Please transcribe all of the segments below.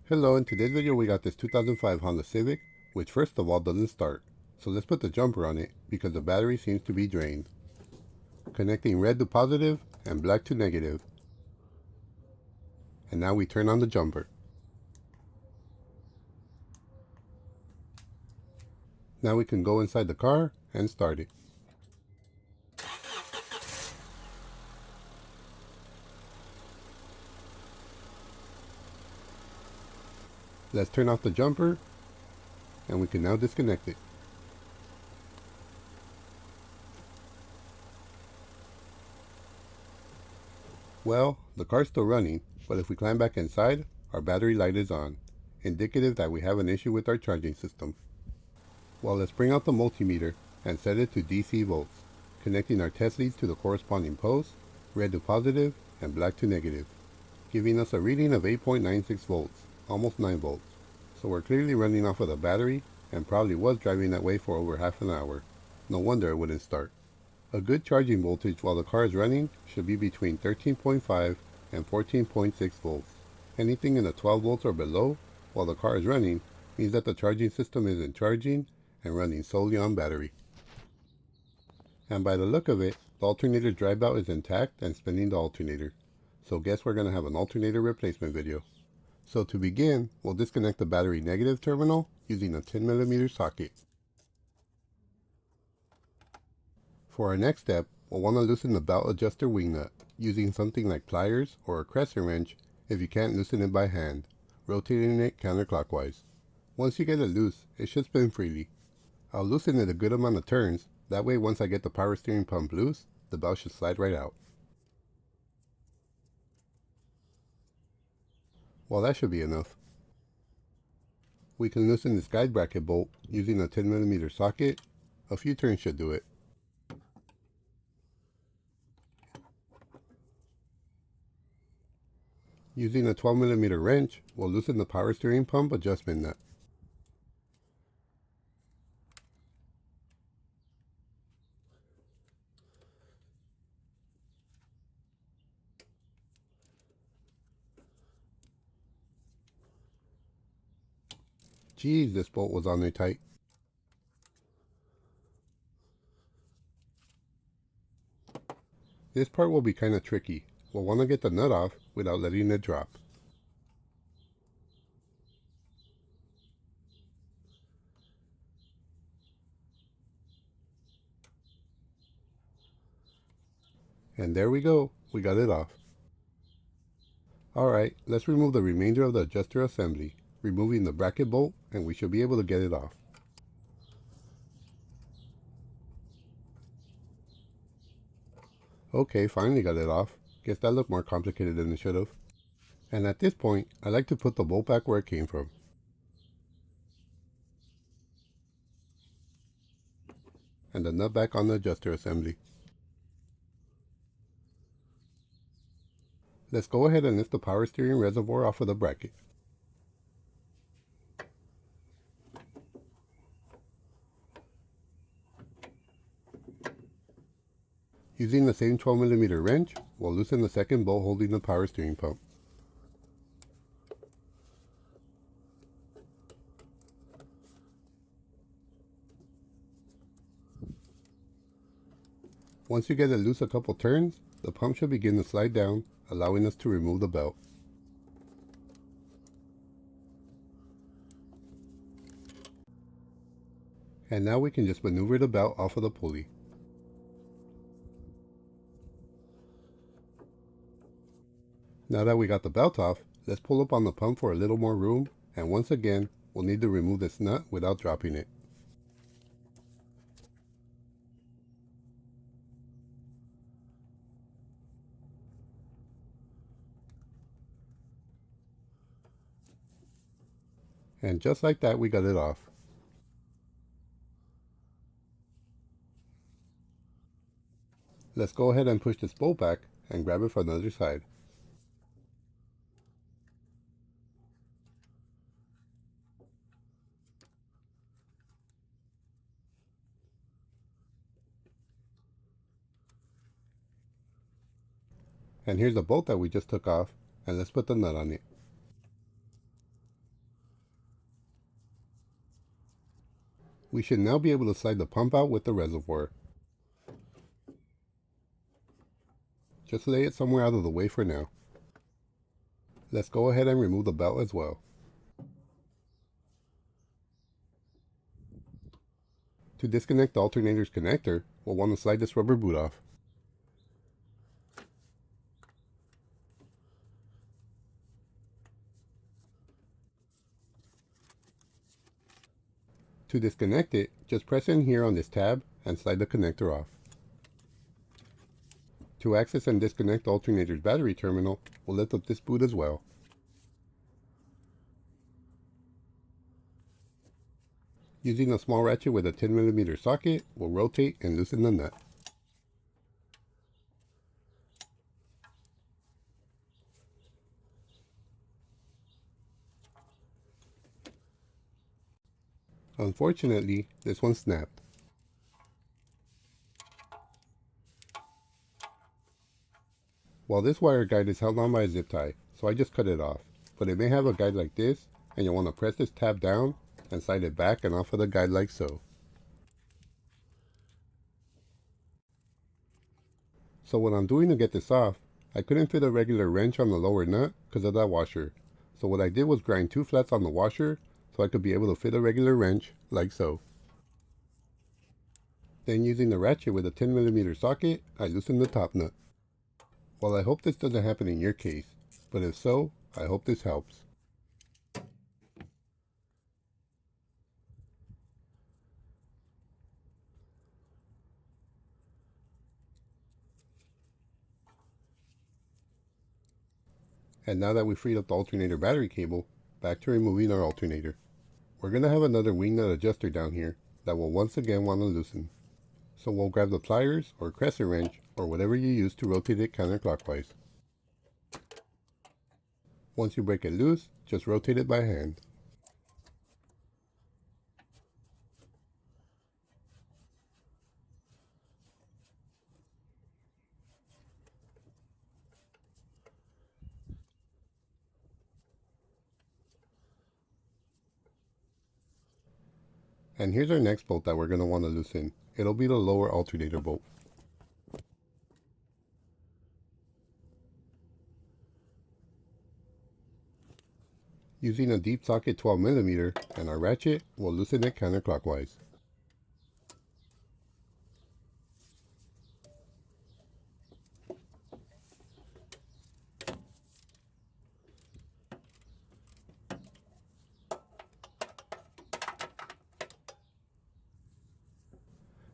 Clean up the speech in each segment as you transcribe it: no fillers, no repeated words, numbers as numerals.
Hello, in today's video we got this 2005 Honda Civic, which first of all doesn't start. So let's put the jumper on it because the battery seems to be drained. Connecting red to positive and black to negative. And now we turn on the jumper. Now we can go inside the car and start it. Let's turn off the jumper and we can now disconnect it. Well, the car's still running, but if we climb back inside, our battery light is on, indicative that we have an issue with our charging system. Well, let's bring out the multimeter and set it to DC volts, connecting our test leads to the corresponding posts, red to positive and black to negative, giving us a reading of 8.96 volts, almost 9 volts. So we're clearly running off of the battery and probably was driving that way for over half an hour. No wonder it wouldn't start. A good charging voltage while the car is running should be between 13.5 and 14.6 volts. Anything in the 12 volts or below while the car is running means that the charging system isn't charging and running solely on battery. And by the look of it, the alternator drive out is intact and spinning the alternator. So guess we're going to have an alternator replacement video. So to begin, we'll disconnect the battery negative terminal using a 10mm socket. For our next step, we'll want to loosen the belt adjuster wing nut using something like pliers or a crescent wrench if you can't loosen it by hand, rotating it counterclockwise. Once you get it loose, it should spin freely. I'll loosen it a good amount of turns, that way once I get the power steering pump loose, the belt should slide right out. Well, that should be enough. We can loosen this guide bracket bolt using a 10mm socket. A few turns should do it. Using a 12mm wrench, we'll loosen the power steering pump adjustment nut. Geez, this bolt was on there tight. This part will be kinda tricky. We'll want to get the nut off without letting it drop. And there we go, we got it off. Alright, let's remove the remainder of the adjuster assembly, removing the bracket bolt, and we should be able to get it off. Okay, finally got it off. Guess that looked more complicated than it should have. And at this point, I like to put the bolt back where it came from. And the nut back on the adjuster assembly. Let's go ahead and lift the power steering reservoir off of the bracket. Using the same 12mm wrench, we'll loosen the second bolt holding the power steering pump. Once you get it loose a couple turns, the pump should begin to slide down, allowing us to remove the belt. And now we can just maneuver the belt off of the pulley. Now that we got the belt off, let's pull up on the pump for a little more room, and once again, we'll need to remove this nut without dropping it. And just like that, we got it off. Let's go ahead and push this bolt back and grab it from the other side. And here's the bolt that we just took off, and let's put the nut on it. We should now be able to slide the pump out with the reservoir. Just lay it somewhere out of the way for now. Let's go ahead and remove the belt as well. To disconnect the alternator's connector, we'll want to slide this rubber boot off. To disconnect it, just press in here on this tab and slide the connector off. To access and disconnect the alternator's battery terminal, we'll lift up this boot as well. Using a small ratchet with a 10mm socket, we'll rotate and loosen the nut. Unfortunately, this one snapped. Well, this wire guide is held on by a zip tie, so I just cut it off. But it may have a guide like this, and you'll want to press this tab down and slide it back and off of the guide like so. So what I'm doing to get this off, I couldn't fit a regular wrench on the lower nut because of that washer. So what I did was grind 2 flats on the washer so I could be able to fit a regular wrench like so. Then using the ratchet with a 10mm socket, I loosened the top nut. Well, I hope this doesn't happen in your case, but if so, I hope this helps. And now that we freed up the alternator battery cable, back to removing our alternator. We're going to have another wing nut adjuster down here that we'll once again want to loosen. So we'll grab the pliers or crescent wrench or whatever you use to rotate it counterclockwise. Once you break it loose, just rotate it by hand. And here's our next bolt that we're going to want to loosen. It'll be the lower alternator bolt. Using a deep socket 12mm and our ratchet, we'll loosen it counterclockwise.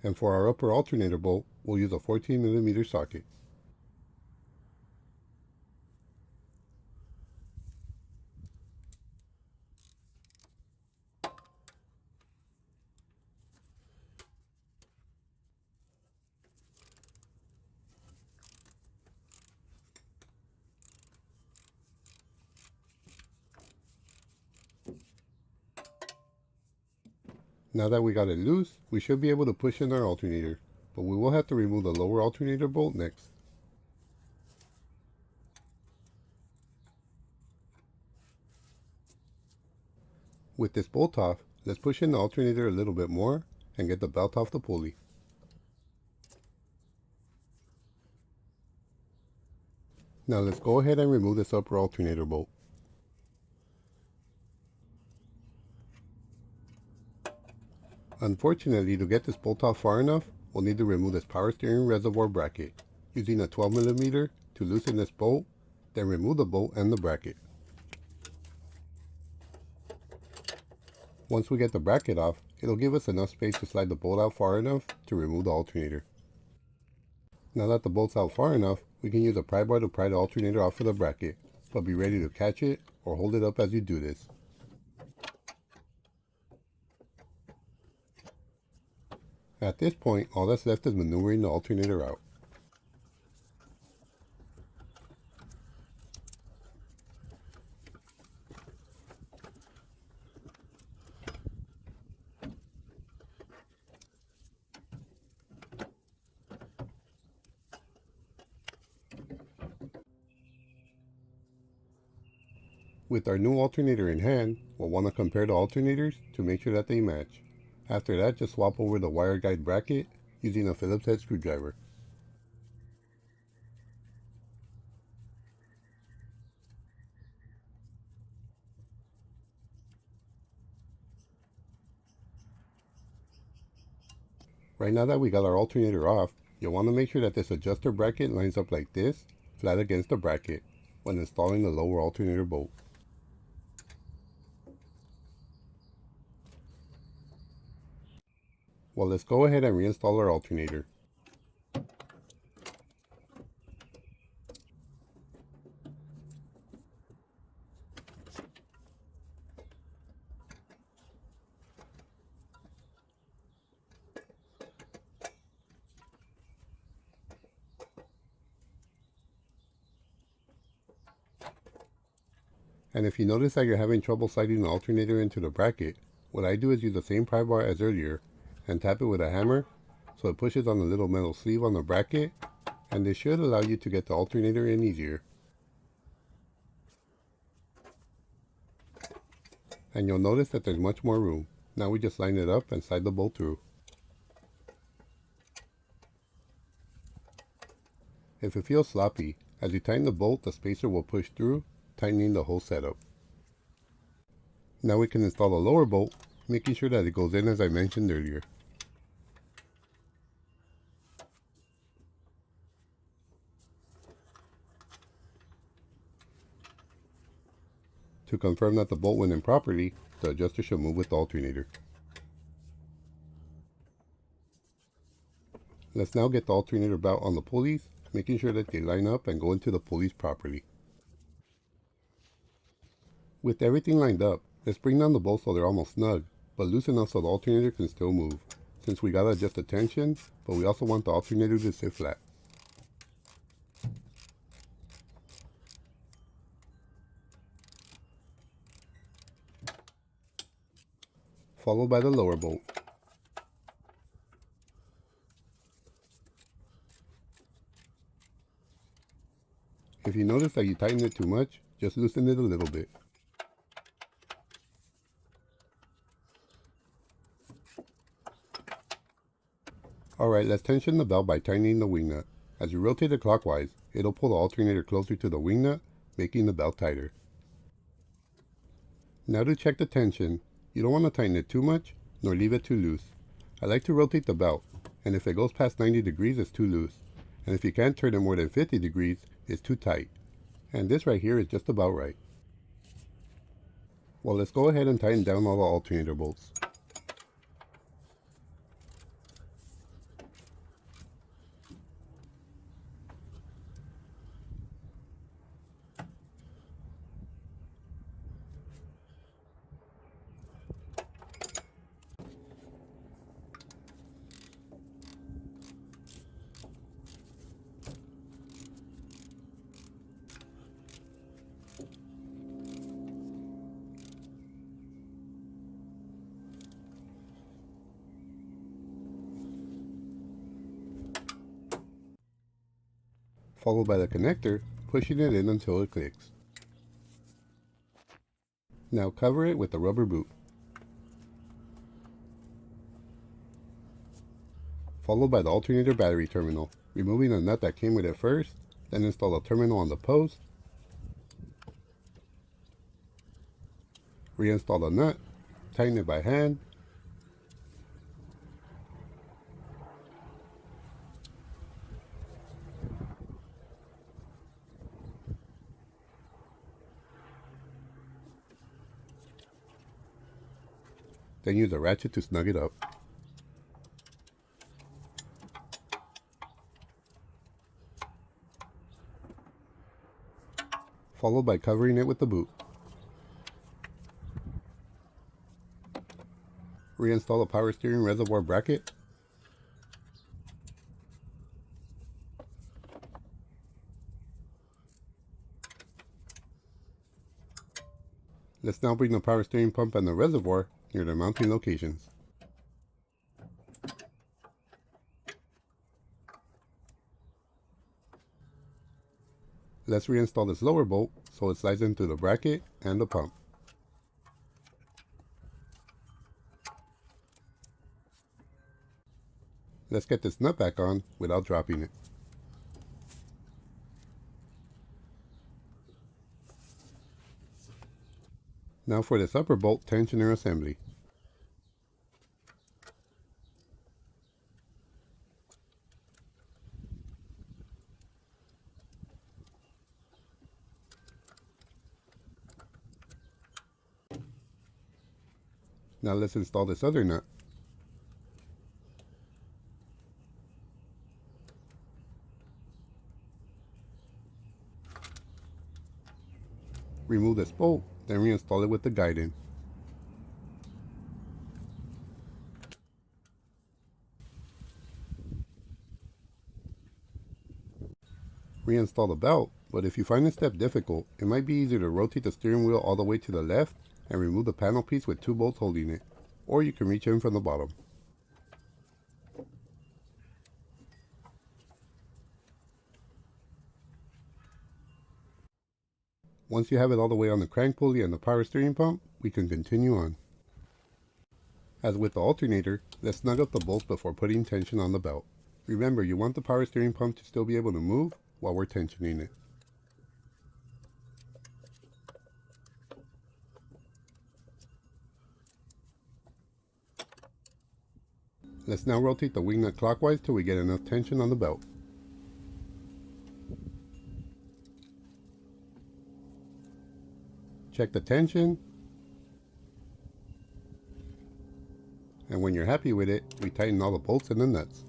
And for our upper alternator bolt, we'll use a 14mm socket. Now that we got it loose, we should be able to push in our alternator, but we will have to remove the lower alternator bolt next. With this bolt off, let's push in the alternator a little bit more and get the belt off the pulley. Now let's go ahead and remove this upper alternator bolt. Unfortunately, to get this bolt off far enough, we'll need to remove this power steering reservoir bracket, using a 12mm to loosen this bolt, then remove the bolt and the bracket. Once we get the bracket off, it'll give us enough space to slide the bolt out far enough to remove the alternator. Now that the bolt's out far enough, we can use a pry bar to pry the alternator off of the bracket, but be ready to catch it or hold it up as you do this. At this point, all that's left is maneuvering the alternator out. With our new alternator in hand, we'll want to compare the alternators to make sure that they match. After that, just swap over the wire guide bracket using a Phillips head screwdriver. Right now that we got our alternator off, you'll want to make sure that this adjuster bracket lines up like this, flat against the bracket, when installing the lower alternator bolt. Well, let's go ahead and reinstall our alternator. And if you notice that you're having trouble sliding the alternator into the bracket, what I do is use the same pry bar as earlier and tap it with a hammer so it pushes on the little metal sleeve on the bracket, and this should allow you to get the alternator in easier. And you'll notice that there's much more room. Now we just line it up and slide the bolt through. If it feels sloppy, as you tighten the bolt, the spacer will push through, tightening the whole setup. Now we can install the lower bolt, making sure that it goes in as I mentioned earlier. To confirm that the bolt went in properly, the adjuster should move with the alternator. Let's now get the alternator belt on the pulleys, making sure that they line up and go into the pulleys properly. With everything lined up, let's bring down the bolts so they're almost snug, but loose enough so the alternator can still move, since we gotta adjust the tension, but we also want the alternator to sit flat. Followed by the lower bolt. If you notice that you tighten it too much, just loosen it a little bit. Alright, let's tension the belt by tightening the wing nut. As you rotate it clockwise, it'll pull the alternator closer to the wing nut, making the belt tighter. Now to check the tension, you don't want to tighten it too much, nor leave it too loose. I like to rotate the belt, and if it goes past 90 degrees, it's too loose. And if you can't turn it more than 50 degrees, it's too tight. And this right here is just about right. Well, let's go ahead and tighten down all the alternator bolts. Followed by the connector, pushing it in until it clicks. Now cover it with a rubber boot. Followed by the alternator battery terminal, removing the nut that came with it first, then install a terminal on the post, reinstall the nut, tighten it by hand, then use a ratchet to snug it up. Followed by covering it with the boot. Reinstall the power steering reservoir bracket. Let's now bring the power steering pump and the reservoir near their mounting locations. Let's reinstall this lower bolt so it slides into the bracket and the pump. Let's get this nut back on without dropping it. Now for this upper bolt tensioner assembly. Now let's install this other nut. Remove this bolt, then reinstall it with the guide in. Reinstall the belt, but if you find this step difficult, it might be easier to rotate the steering wheel all the way to the left and remove the panel piece with 2 bolts holding it, or you can reach in from the bottom. Once you have it all the way on the crank pulley and the power steering pump, we can continue on. As with the alternator, let's snug up the bolts before putting tension on the belt. Remember, you want the power steering pump to still be able to move while we're tensioning it. Let's now rotate the wing nut clockwise till we get enough tension on the belt. Check the tension, and when you're happy with it, we tighten all the bolts and the nuts.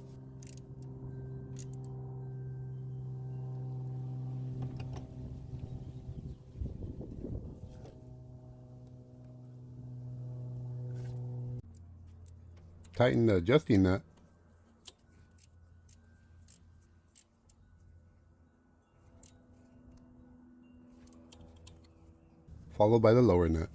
Tighten the adjusting nut, followed by the lower nut.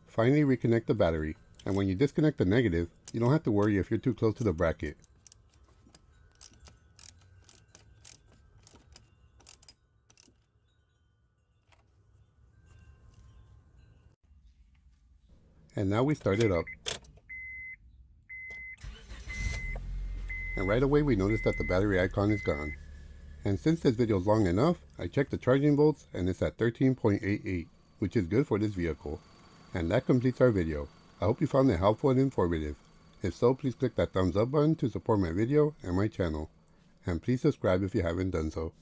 Finally, reconnect the battery, and when you disconnect the negative, you don't have to worry if you're too close to the bracket. And now we start it up. And right away we notice that the battery icon is gone. And since this video is long enough, I checked the charging volts and it's at 13.88, which is good for this vehicle. And that completes our video. I hope you found it helpful and informative. If so, please click that thumbs up button to support my video and my channel. And please subscribe if you haven't done so.